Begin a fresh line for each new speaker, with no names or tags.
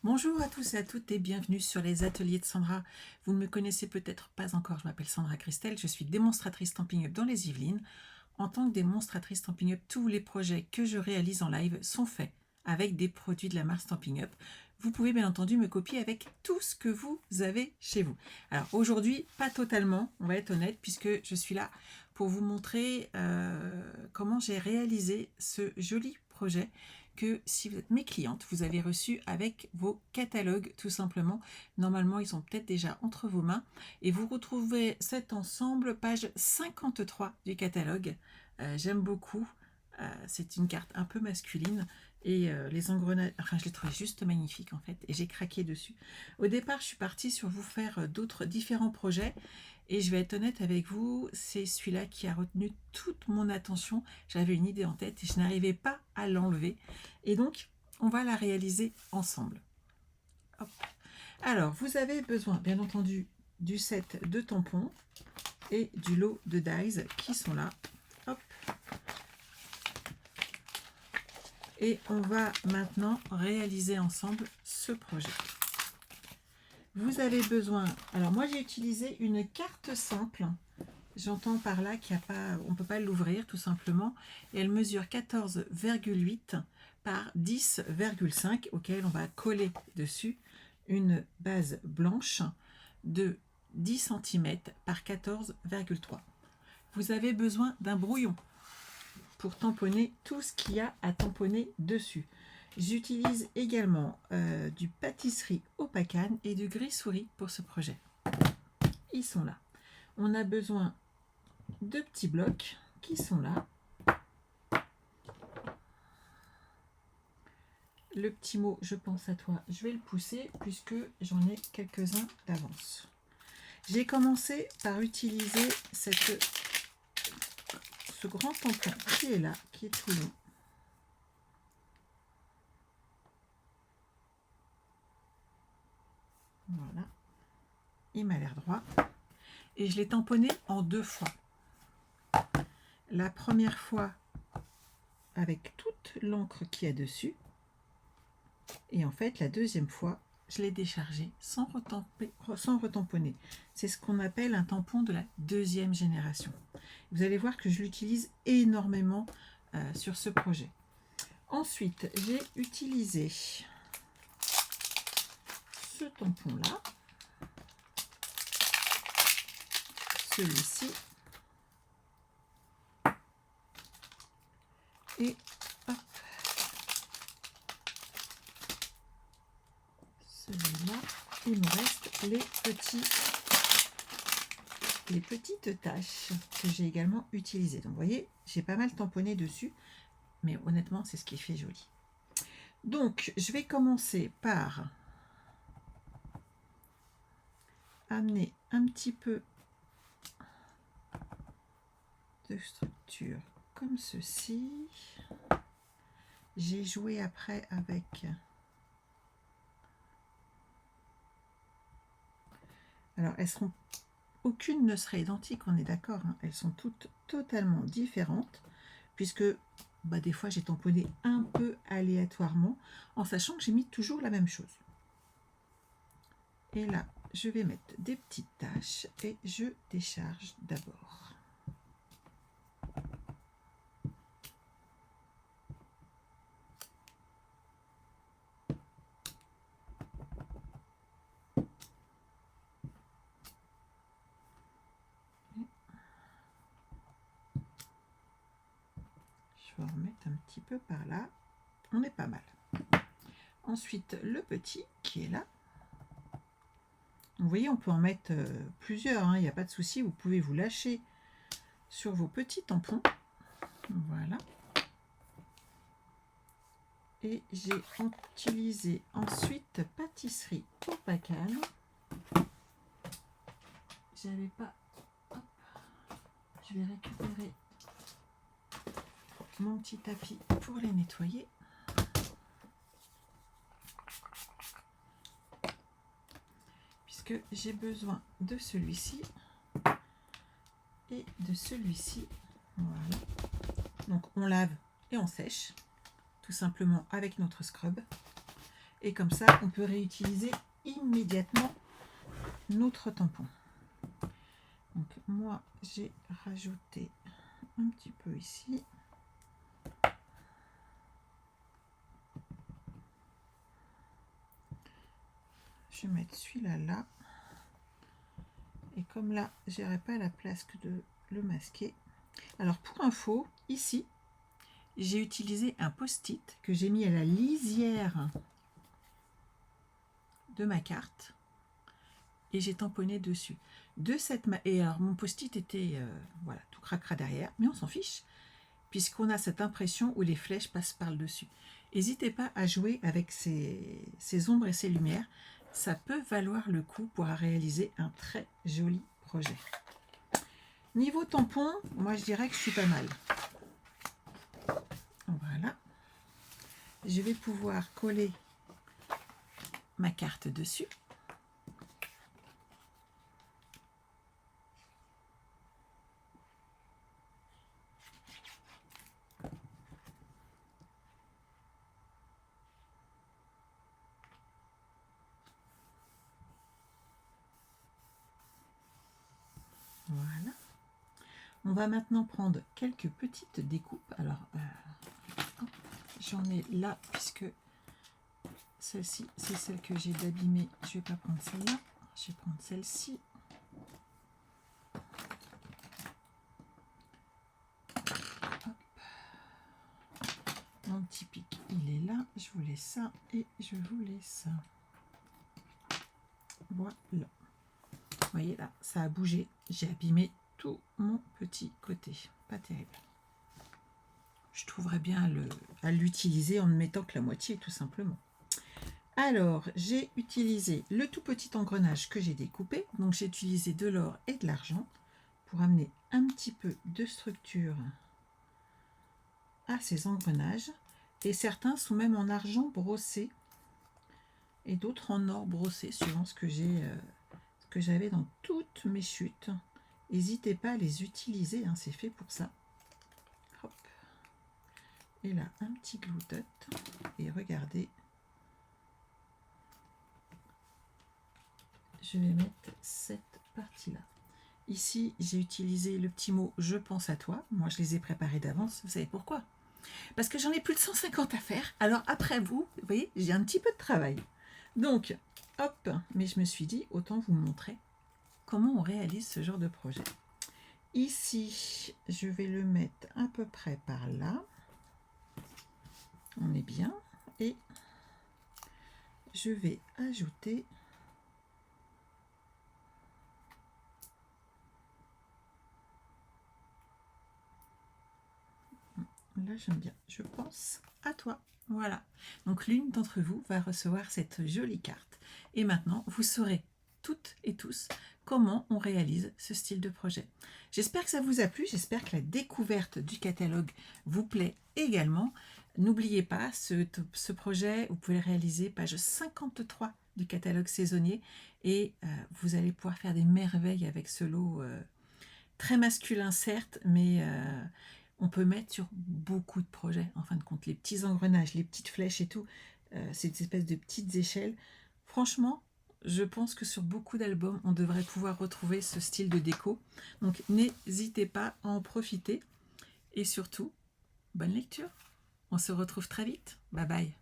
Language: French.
Bonjour à tous et à toutes et bienvenue sur les ateliers de Sandra. Vous ne me connaissez peut-être pas encore, je m'appelle Sandra Christelle, je suis démonstratrice Stampin' Up dans les Yvelines. En tant que démonstratrice Stampin' Up, tous les projets que je réalise en live sont faits avec des produits de la marque Stampin' Up. Vous pouvez bien entendu me copier avec tout ce que vous avez chez vous. Alors aujourd'hui, pas totalement, on va être honnête, puisque je suis là pour vous montrer comment j'ai réalisé ce joli projet que si vous êtes mes clientes, vous avez reçu avec vos catalogues tout simplement. Normalement, ils sont peut-être déjà entre vos mains et vous retrouvez cet ensemble, page 53 du catalogue. J'aime beaucoup. C'est une carte un peu masculine et les engrenages, enfin je les trouvais juste magnifiques en fait et j'ai craqué dessus. Au départ, je suis partie sur vous faire d'autres différents projets et je vais être honnête avec vous, c'est celui-là qui a retenu toute mon attention. J'avais une idée en tête et je n'arrivais pas à l'enlever. Et donc, on va la réaliser ensemble. Hop. Alors, vous avez besoin, bien entendu, du set de tampons et du lot de dies qui sont là. Hop. Et on va maintenant réaliser ensemble ce projet. Vous avez besoin, alors moi j'ai utilisé une carte simple. J'entends par là qu'il n'y a pas, on ne peut pas l'ouvrir tout simplement. Et elle mesure 14,8 par 10,5 auquel on va coller dessus une base blanche de 10 cm par 14,3. Vous avez besoin d'un brouillon pour tamponner tout ce qu'il y a à tamponner dessus. J'utilise également du pâtisserie Opacane et du gris souris pour ce projet. Ils sont là. On a besoin de petits blocs qui sont là. Le petit mot je pense à toi, je vais le pousser puisque j'en ai quelques-uns d'avance. J'ai commencé par utiliser ce grand tampon qui est là, qui est tout long. Voilà, il m'a l'air droit. Et je l'ai tamponné en 2 fois. La première fois avec toute l'encre qu'il y a dessus. Et en fait, la deuxième fois, je l'ai déchargé sans retamponner. C'est ce qu'on appelle un tampon de la 2e génération. Vous allez voir que je l'utilise énormément sur ce projet. Ensuite, j'ai utilisé ce tampon-là, celui-ci, et hop, celui-là, il me reste les petites taches que j'ai également utilisées. Donc vous voyez, j'ai pas mal tamponné dessus, mais honnêtement, c'est ce qui fait joli. Donc, je vais commencer par amener un petit peu de structure comme ceci. J'ai joué après avec... Alors, elles seront... Aucune ne sera identique, on est d'accord, hein. Elles sont toutes totalement différentes, puisque des fois j'ai tamponné un peu aléatoirement, en sachant que j'ai mis toujours la même chose. Et là, je vais mettre des petites taches et je décharge d'abord. Je vais remettre un petit peu par là. On est pas mal. Ensuite, le petit qui est là. Vous voyez, on peut en mettre plusieurs, hein, il n'y a pas de souci. Vous pouvez vous lâcher sur vos petits tampons. Voilà. Et j'ai utilisé ensuite pâtisserie Opacane. J'avais pas... Hop, je vais récupérer mon petit tapis pour les nettoyer. Puisque j'ai besoin de celui-ci et de celui-ci. Voilà. Donc on lave et on sèche, tout simplement avec notre scrub. Et comme ça, on peut réutiliser immédiatement notre tampon. Donc moi, j'ai rajouté un petit peu ici. Je vais mettre celui-là là. Et comme là, j'aurai pas la place que de le masquer. Alors pour info, ici, j'ai utilisé un post-it que j'ai mis à la lisière de ma carte et j'ai tamponné dessus. Et alors mon post-it était voilà, tout cracra derrière, mais on s'en fiche puisqu'on a cette impression où les flèches passent par le dessus. N'hésitez pas à jouer avec ces ombres et ces lumières, ça peut valoir le coup pour réaliser un très joli projet. Niveau tampon, moi je dirais que je suis pas mal. Voilà. Je vais pouvoir coller ma carte dessus. Voilà. On va maintenant prendre quelques petites découpes. Alors, j'en ai là, puisque celle-ci, c'est celle que j'ai d'abîmer. Je ne vais pas prendre celle-là. Je vais prendre celle-ci. Mon petit pic, il est là. Je voulais ça et je voulais ça. Voilà. Vous voyez là, ça a bougé. J'ai abîmé tout mon petit côté. Pas terrible. Je trouverais bien à l'utiliser en ne mettant que la moitié, tout simplement. Alors, j'ai utilisé le tout petit engrenage que j'ai découpé. Donc, j'ai utilisé de l'or et de l'argent pour amener un petit peu de structure à ces engrenages. Et certains sont même en argent brossé et d'autres en or brossé, suivant ce que j'avais dans toutes mes chutes. N'hésitez pas à les utiliser, hein, c'est fait pour ça. Hop. Et là, un petit glue-dot. Et regardez, je vais mettre cette partie-là. Ici, j'ai utilisé le petit mot « Je pense à toi ». Moi, je les ai préparés d'avance. Vous savez pourquoi? Parce que j'en ai plus de 150 à faire. Alors, après vous voyez, j'ai un petit peu de travail. Donc, hop, mais je me suis dit, autant vous montrer comment on réalise ce genre de projet. Ici, je vais le mettre à peu près par là. On est bien. Et je vais ajouter là, j'aime bien. Je pense à toi. Voilà. Donc, l'une d'entre vous va recevoir cette jolie carte. Et maintenant, vous saurez toutes et tous comment on réalise ce style de projet. J'espère que ça vous a plu. J'espère que la découverte du catalogue vous plaît également. N'oubliez pas, ce projet, vous pouvez le réaliser page 53 du catalogue saisonnier et vous allez pouvoir faire des merveilles avec ce lot très masculin, certes, mais on peut mettre sur beaucoup de projets. En fin de compte, les petits engrenages, les petites flèches et tout, c'est des espèces de petites échelles. Franchement, je pense que sur beaucoup d'albums, on devrait pouvoir retrouver ce style de déco. Donc, n'hésitez pas à en profiter. Et surtout, bonne lecture. On se retrouve très vite. Bye bye.